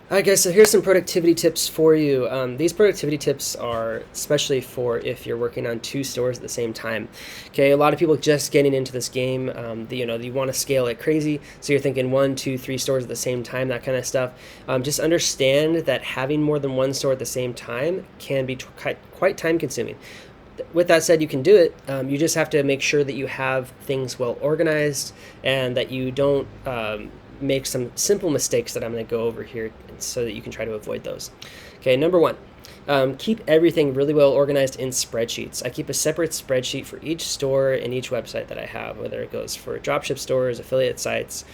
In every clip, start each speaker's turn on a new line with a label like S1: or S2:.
S1: All right, guys, so here's some productivity tips for you. These productivity tips are especially for if you're working on two stores at the same time. Okay, a lot of people just getting into this game, you want to scale like crazy, so you're thinking 1, 2, 3 stores at the same time, that kind of stuff. Just understand that having more than one store at the same time can be quite time consuming. With that said, you can do it. You just have to make sure that you have things well organized and that you don't make some simple mistakes that I'm going to go over here so that you can try to avoid those. Okay, number one, keep everything really well organized in spreadsheets. I keep a separate spreadsheet for each store and each website that I have, whether it goes for dropship stores, affiliate sites.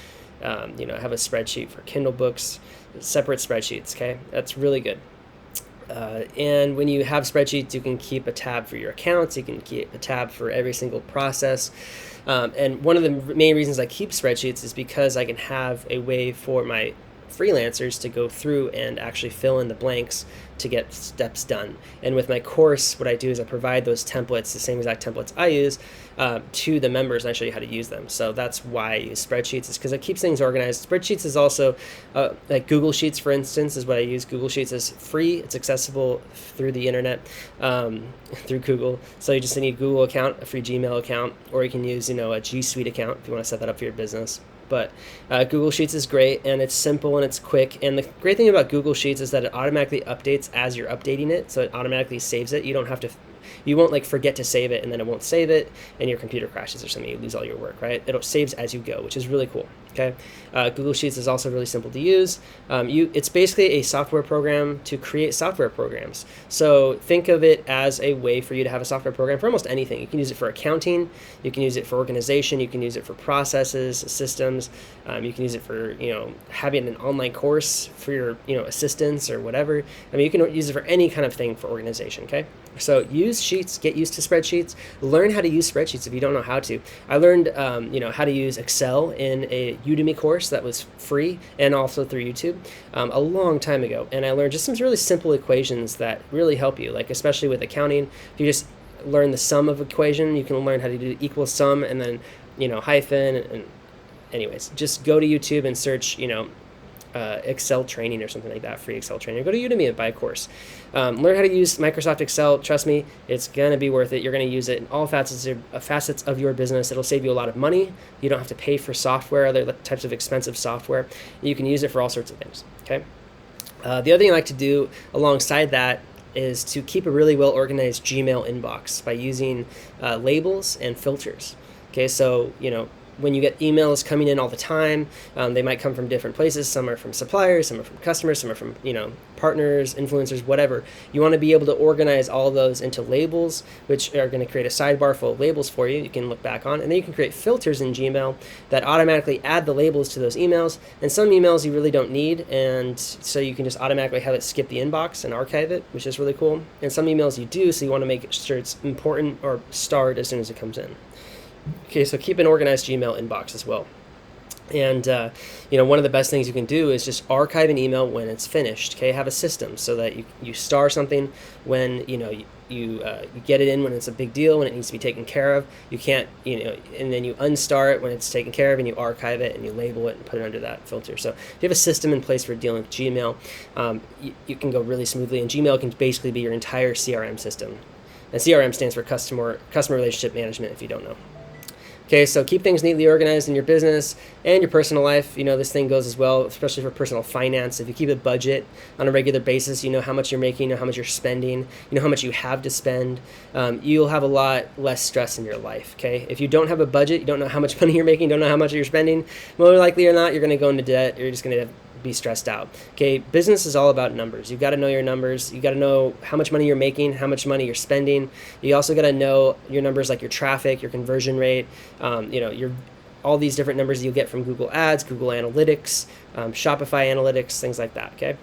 S1: I have a spreadsheet for Kindle books, separate spreadsheets. Okay, that's really good. And when you have spreadsheets, you can keep a tab for your accounts. You can keep a tab for every single process. And one of the main reasons I keep spreadsheets is because I can have a way for my freelancers to go through and actually fill in the blanks to get steps done. And with my course, what I do is I provide those templates, the same exact templates I use, to the members, and I show you how to use them. So that's why I use spreadsheets, is because it keeps things organized. Spreadsheets is also, like Google Sheets, for instance, is what I use. Google Sheets is free. It's accessible through the internet, through Google. So you just need a Google account, a free Gmail account, or you can use, a G Suite account if you want to set that up for your business. But Google Sheets is great, and it's simple and it's quick. And the great thing about Google Sheets is that it automatically updates as you're updating it, so it automatically saves it. You won't forget to save it, and then it won't save it, and your computer crashes or something. You lose all your work, right? It saves as you go, which is really cool. Okay, Google Sheets is also really simple to use. It's basically a software program to create software programs. So think of it as a way for you to have a software program for almost anything. You can use it for accounting, you can use it for organization, you can use it for processes, systems. You can use it for having an online course for your assistants or whatever. I mean, you can use it for any kind of thing for organization. Okay, so use Sheets, get used to spreadsheets, learn how to use spreadsheets if you don't know how to. I learned how to use Excel in a Udemy course that was free and also through YouTube a long time ago, and I learned just some really simple equations that really help you, especially with accounting. If you just learn the sum of equation, you can learn how to do equal sum and then hyphen, and anyways, just go to YouTube and search Excel training or something like that, free Excel training. Go to Udemy and buy a course. Learn how to use Microsoft Excel. Trust me, it's going to be worth it. You're going to use it in all facets of your business. It'll save you a lot of money. You don't have to pay for software, other types of expensive software. You can use it for all sorts of things. Okay. The other thing I like to do alongside that is to keep a really well organized Gmail inbox by using labels and filters. Okay, so when you get emails coming in all the time, they might come from different places. Some are from suppliers, some are from customers, some are from partners, influencers, whatever. You want to be able to organize all of those into labels, which are going to create a sidebar full of labels for you can look back on. And then you can create filters in Gmail that automatically add the labels to those emails. And some emails you really don't need, and so you can just automatically have it skip the inbox and archive it, which is really cool. And some emails you do, so you want to make sure it's important or starred as soon as it comes in. Okay, so keep an organized Gmail inbox as well. And one of the best things you can do is just archive an email when it's finished. Okay, have a system so that you star something when you get it in when it's a big deal, when it needs to be taken care of. You can't and then you unstar it when it's taken care of, and you archive it and you label it and put it under that filter. So if you have a system in place for dealing with Gmail, you can go really smoothly, and Gmail can basically be your entire CRM system. And CRM stands for customer relationship management, if you don't know. Okay, so keep things neatly organized in your business and your personal life. This thing goes as well, especially for personal finance. If you keep a budget on a regular basis, you know how much you're making, you know how much you're spending, you know how much you have to spend, you'll have a lot less stress in your life, okay? If you don't have a budget, you don't know how much money you're making, don't know how much you're spending, more likely or not, you're going to go into debt. You're just going to be stressed out. Okay, business is all about numbers. You've got to know your numbers. You got to know how much money you're making, how much money you're spending. You also got to know your numbers, like your traffic, your conversion rate, your all these different numbers you'll get from Google Ads, Google Analytics, Shopify Analytics, things like that. Okay.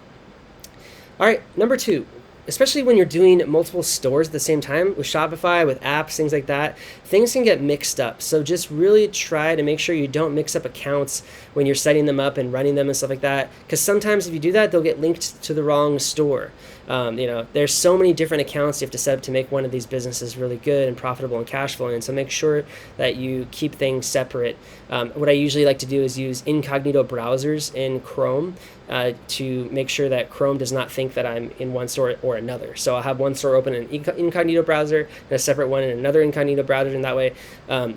S1: All right, number 2. Especially when you're doing multiple stores at the same time with Shopify, with apps, things like that, things can get mixed up. So just really try to make sure you don't mix up accounts when you're setting them up and running them and stuff like that. Because sometimes if you do that, they'll get linked to the wrong store. There's so many different accounts you have to set up to make one of these businesses really good and profitable and cash flowing. And so make sure that you keep things separate What I usually like to do is use incognito browsers in Chrome to make sure that Chrome does not think that I'm in one store or another. So I'll have one store open in an incognito browser and a separate one in another incognito browser, and that way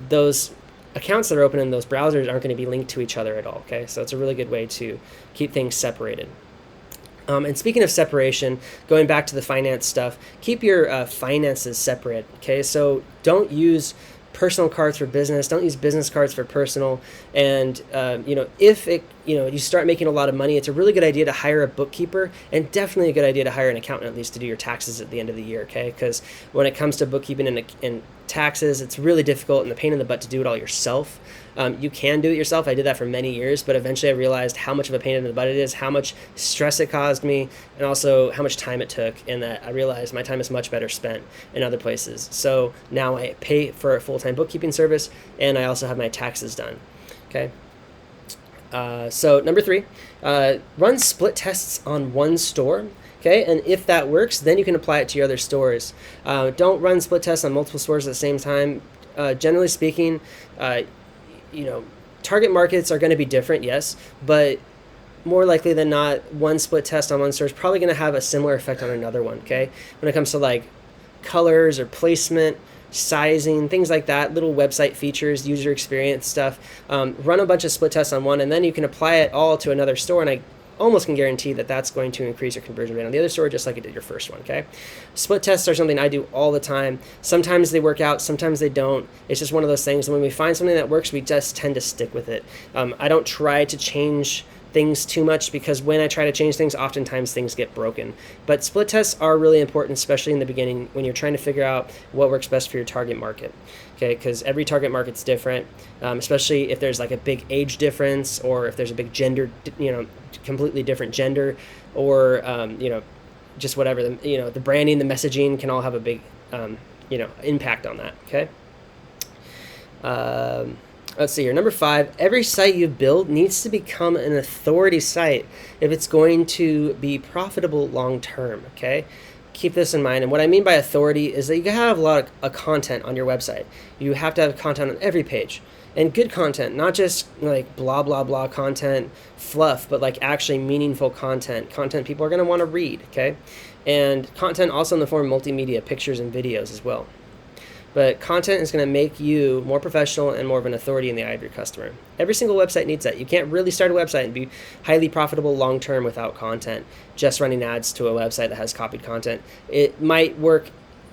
S1: those accounts that are open in those browsers aren't going to be linked to each other at all. Okay, so it's a really good way to keep things separated. And speaking of separation, going back to the finance stuff, keep your finances separate. Okay, so don't use personal cards for business. Don't use business cards for personal. And if you start making a lot of money, it's a really good idea to hire a bookkeeper, and definitely a good idea to hire an accountant at least to do your taxes at the end of the year. Okay, because when it comes to bookkeeping and taxes, it's really difficult and a pain in the butt to do it all yourself. You can do it yourself. I did that for many years, but eventually I realized how much of a pain in the butt it is, how much stress it caused me, and also how much time it took, and that I realized my time is much better spent in other places. So now I pay for a full-time bookkeeping service, and I also have my taxes done. Okay. So number 3, run split tests on one store. Okay, and if that works, then you can apply it to your other stores. Don't run split tests on multiple stores at the same time. Generally speaking, target markets are going to be different, yes, but more likely than not, one split test on one store is probably going to have a similar effect on another one. Okay, when it comes to like colors or placement, sizing, things like that, little website features, user experience stuff, run a bunch of split tests on one, and then you can apply it all to another store, and I almost can guarantee that that's going to increase your conversion rate on the other store, just like it did your first one. Okay, split tests are something I do all the time. Sometimes they work out, sometimes they don't. It's just one of those things, and when we find something that works, we just tend to stick with it. I don't try to change things too much, because when I try to change things, oftentimes things get broken. But split tests are really important, especially in the beginning when you're trying to figure out what works best for your target market. Okay, because every target market's different, especially if there's like a big age difference, or if there's a big gender, completely different gender, or just whatever. The branding, the messaging can all have a big impact on that. Okay. Let's see here. Number 5, every site you build needs to become an authority site if it's going to be profitable long term. Okay, keep this in mind. And what I mean by authority is that you have a lot of content on your website. You have to have content on every page, and good content, not just like blah blah blah content, fluff, but like actually meaningful content people are going to want to read. Okay, and content also in the form of multimedia, pictures and videos as well. But content is going to make you more professional and more of an authority in the eye of your customer. Every single website needs that. You can't really start a website and be highly profitable long term without content. Just running ads to a website that has copied content. It might work,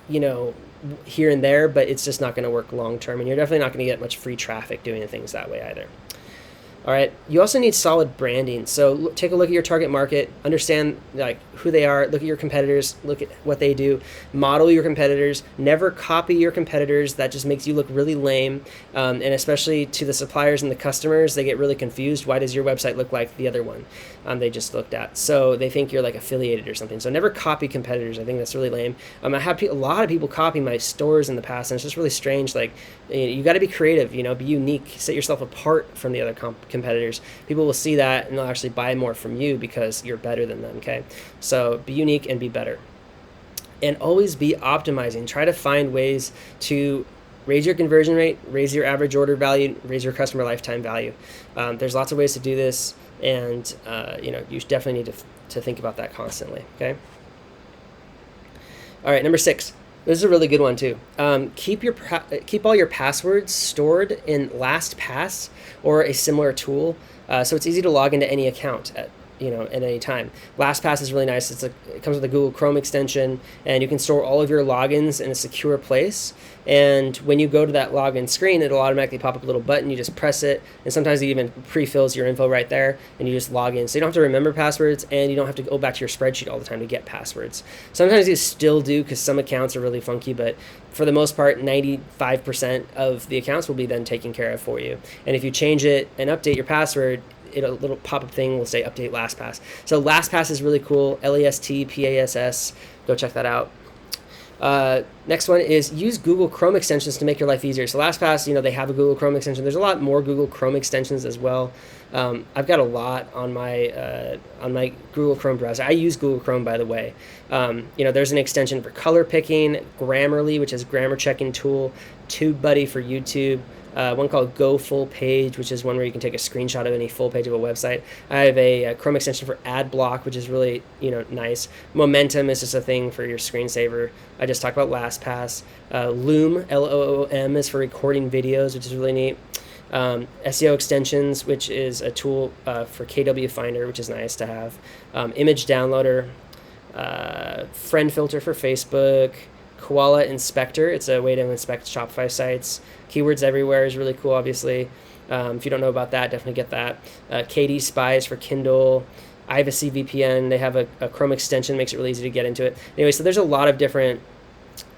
S1: here and there, but it's just not going to work long term. And you're definitely not going to get much free traffic doing things that way either. All right. You also need solid branding. So take a look at your target market, understand like who they are, look at your competitors, look at what they do, model your competitors, never copy your competitors. That just makes you look really lame. And especially to the suppliers and the customers, they get really confused. Why does your website look like the other one they just looked at? So they think you're like affiliated or something. So never copy competitors. I think that's really lame. I had a lot of people copy my stores in the past, and it's just really strange. Like, you got to be creative, be unique, set yourself apart from the other competitors. People will see that and they'll actually buy more from you because you're better than them. Okay, so be unique and be better, and always be optimizing. Try to find ways to raise your conversion rate, raise your average order value, raise your customer lifetime value. There's lots of ways to do this, and you definitely need to think about that constantly. Okay. All right, number 6. This is a really good one too. Keep all your passwords stored in Lastpass or a similar tool, so it's easy to log into any account at any time. Lastpass is really nice. It comes with a Google Chrome extension, and you can store all of your logins in a secure place. And when you go to that login screen, it'll automatically pop up a little button. You just press it, and sometimes it even pre-fills your info right there, and you just log in. So you don't have to remember passwords, and you don't have to go back to your spreadsheet all the time to get passwords. Sometimes you still do, because some accounts are really funky, but for the most part, 95% of the accounts will be then taken care of for you. And if you change it and update your password, a little pop-up thing will say update LastPass. So LastPass is really cool. LASTPASS. Go check that out. Next one is use Google Chrome extensions to make your life easier. So LastPass, they have a Google Chrome extension. There's a lot more Google Chrome extensions as well. I've got a lot on my Google Chrome browser. I use Google Chrome, by the way. There's an extension for color picking, Grammarly, which is a grammar checking tool, TubeBuddy for YouTube, one called Go Full Page, which is one where you can take a screenshot of any full page of a website. I have a Chrome extension for Ad Block, which is really nice. Momentum is just a thing for your screensaver. I just talked about LastPass. Loom, Loom, is for recording videos, which is really neat. SEO extensions, which is a tool for KW Finder, which is nice to have. Image downloader, friend filter for Facebook, Koala Inspector. It's a way to inspect Shopify sites. Keywords Everywhere is really cool, obviously. If you don't know about that, definitely get that. KD Spies for Kindle. Privacy VPN. They have a Chrome extension, makes it really easy to get into it. Anyway, so there's a lot of different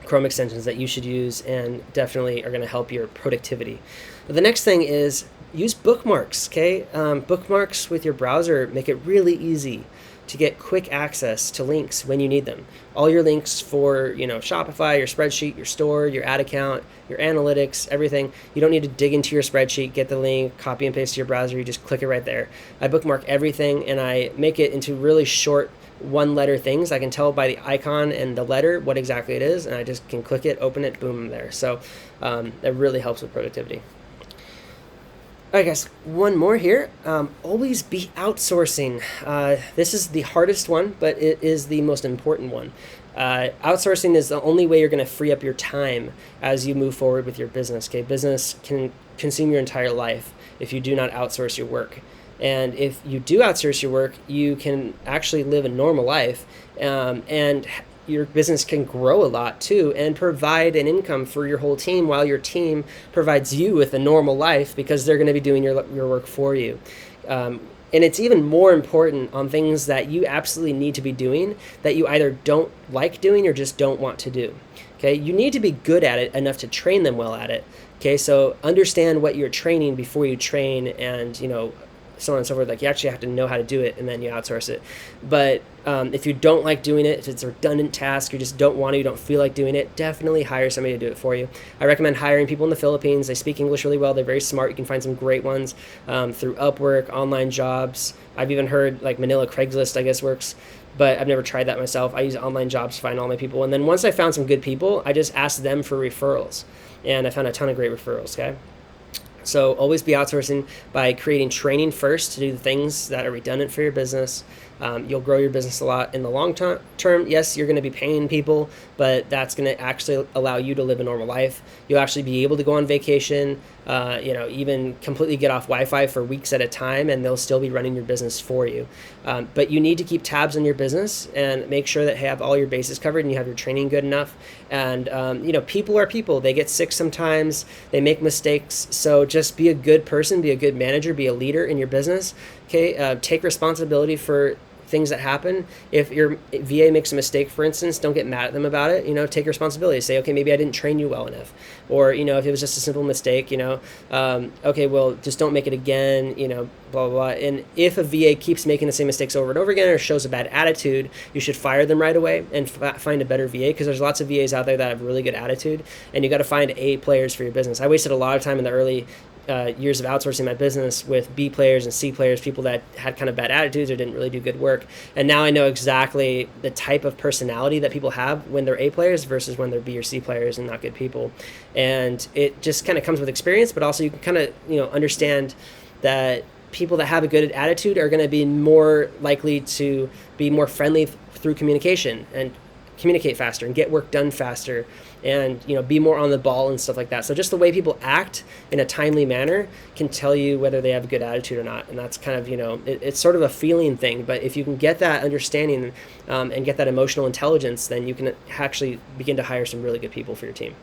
S1: Chrome extensions that you should use and definitely are going to help your productivity. The next thing is use bookmarks, okay? Bookmarks with your browser make it really easy to get quick access to links when you need them. All your links for Shopify, your spreadsheet, your store, your ad account, your analytics, everything. You don't need to dig into your spreadsheet, get the link, copy and paste to your browser. You just click it right there. I bookmark everything and I make it into really short one-letter things. I can tell by the icon and the letter what exactly it is, and I just can click it, open it, boom, there. So that really helps with productivity. All right, guys, one more here. Always be outsourcing. This is the hardest one, but it is the most important one. Outsourcing is the only way you're going to free up your time as you move forward with your business. Okay, business can consume your entire life if you do not outsource your work. And if you do outsource your work, you can actually live a normal life, and your business can grow a lot too and provide an income for your whole team while your team provides you with a normal life because they're going to be doing your work for you. And it's even more important on things that you absolutely need to be doing that you either don't like doing or just don't want to do. Okay, you need to be good at it enough to train them well at it. Okay, so understand what you're training before you train, and so on and so forth. Like, you actually have to know how to do it and then you outsource it. But if you don't like doing it, if it's a redundant task, you just don't want to, you don't feel like doing it, definitely hire somebody to do it for you. I recommend hiring people in the Philippines. They speak English really well. They're very smart. You can find some great ones through Upwork, online jobs. I've even heard like Manila Craigslist, I guess, works, but I've never tried that myself. I use online jobs to find all my people. And then once I found some good people, I just asked them for referrals. And I found a ton of great referrals, okay? So always be outsourcing by creating training first to do the things that are redundant for your business. You'll grow your business a lot in the long term. Yes, you're going to be paying people, but that's going to actually allow you to live a normal life. You'll actually be able to go on vacation, even completely get off Wi-Fi for weeks at a time, and they'll still be running your business for you. But you need to keep tabs on your business and make sure that you have all your bases covered and you have your training good enough. And, people are people. They get sick sometimes. They make mistakes. So just be a good person, be a good manager, be a leader in your business. Okay, take responsibility for things that happen. If your VA makes a mistake, for instance, don't get mad at them about it. Take responsibility. Say, okay, maybe I didn't train you well enough. Or, if it was just a simple mistake, okay, well, just don't make it again, blah, blah, blah. And if a VA keeps making the same mistakes over and over again or shows a bad attitude, you should fire them right away and find a better VA, because there's lots of VAs out there that have really good attitude, and you got to find A players for your business. I wasted a lot of time in the early years of outsourcing my business with B players and C players, people that had kind of bad attitudes or didn't really do good work. And now I know exactly the type of personality that people have when they're A players versus when they're B or C players and not good people. And it just kind of comes with experience, but also you can kind of, understand that people that have a good attitude are going to be more likely to be more friendly through communication and communicate faster and get work done faster, and be more on the ball and stuff like that. So just the way people act in a timely manner can tell you whether they have a good attitude or not. And that's kind of it's sort of a feeling thing, but if you can get that understanding and get that emotional intelligence, then you can actually begin to hire some really good people for your team.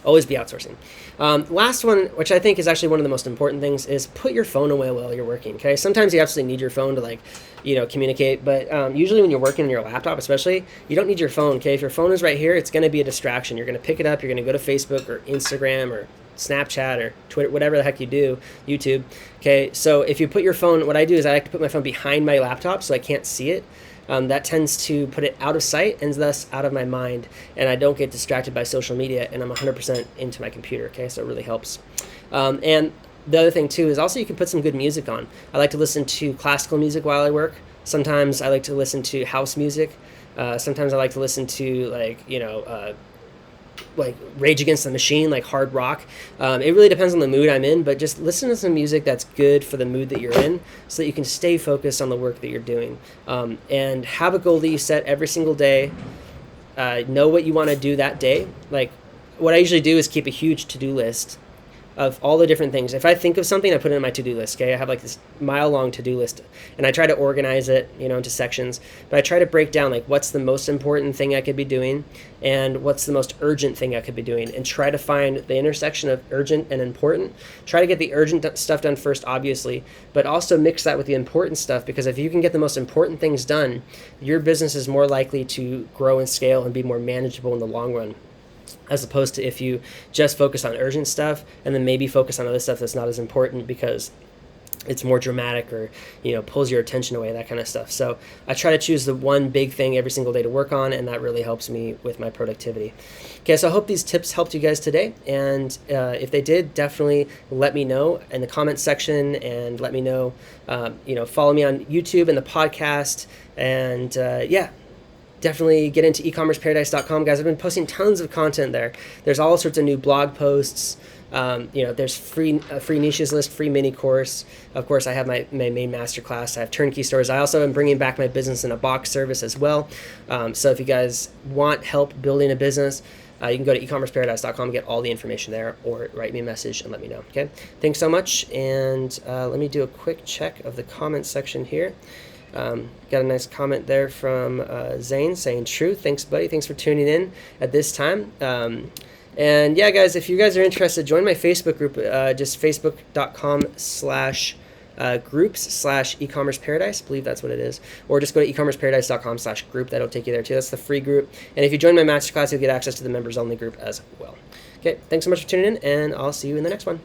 S1: Always be outsourcing. Last one, which I think is actually one of the most important things, is put your phone away while you're working. Okay, sometimes you absolutely need your phone to communicate, but usually when you're working on your laptop, especially, you don't need your phone. Okay, if your phone is right here, it's going to be a distraction. You're going to pick it up. You're going to go to Facebook or Instagram or Snapchat or Twitter, whatever the heck you do, YouTube. Okay, so if you put your phone, what I do is I like to put my phone behind my laptop so I can't see it. That tends to put it out of sight and thus out of my mind, and I don't get distracted by social media, and I'm 100% into my computer, okay? So it really helps. And the other thing too is also you can put some good music on. I like to listen to classical music while I work. Sometimes I like to listen to house music. Sometimes I like to listen to like Rage Against the Machine, like hard rock. It really depends on the mood I'm in, but just listen to some music that's good for the mood that you're in so that you can stay focused on the work that you're doing. And have a goal that you set every single day. Know what you want to do that day. Like what I usually do is keep a huge to-do list of all the different things. If I think of something, I put it in my to-do list. Okay, I have like this mile-long to-do list, and I try to organize it, into sections. But I try to break down like what's the most important thing I could be doing, and what's the most urgent thing I could be doing, and try to find the intersection of urgent and important. Try to get the urgent stuff done first, obviously, but also mix that with the important stuff, because if you can get the most important things done, your business is more likely to grow and scale and be more manageable in the long run, as opposed to if you just focus on urgent stuff and then maybe focus on other stuff that's not as important because it's more dramatic or pulls your attention away, that kind of stuff. So I try to choose the one big thing every single day to work on, and that really helps me with my productivity. Okay, so I hope these tips helped you guys today, and if they did, definitely let me know in the comments section, and let me know, follow me on YouTube and the podcast, and definitely get into ecommerceparadise.com, guys. I've been posting tons of content there. There's all sorts of new blog posts. There's free niches list, free mini course. Of course, I have my main masterclass. I have turnkey stores. I also am bringing back my business in a box service as well. So if you guys want help building a business, you can go to ecommerceparadise.com and get all the information there, or write me a message and let me know. Okay. Thanks so much. And let me do a quick check of the comment section here. Got a nice comment there from Zane saying, true. Thanks, buddy. Thanks for tuning in at this time. And yeah, guys, if you guys are interested, join my Facebook group, just facebook.com/groups/ecommerce paradise. I believe that's what it is. Or just go to ecommerceparadise.com/group. That'll take you there too. That's the free group. And if you join my masterclass, you'll get access to the members only group as well. Okay. Thanks so much for tuning in, and I'll see you in the next one.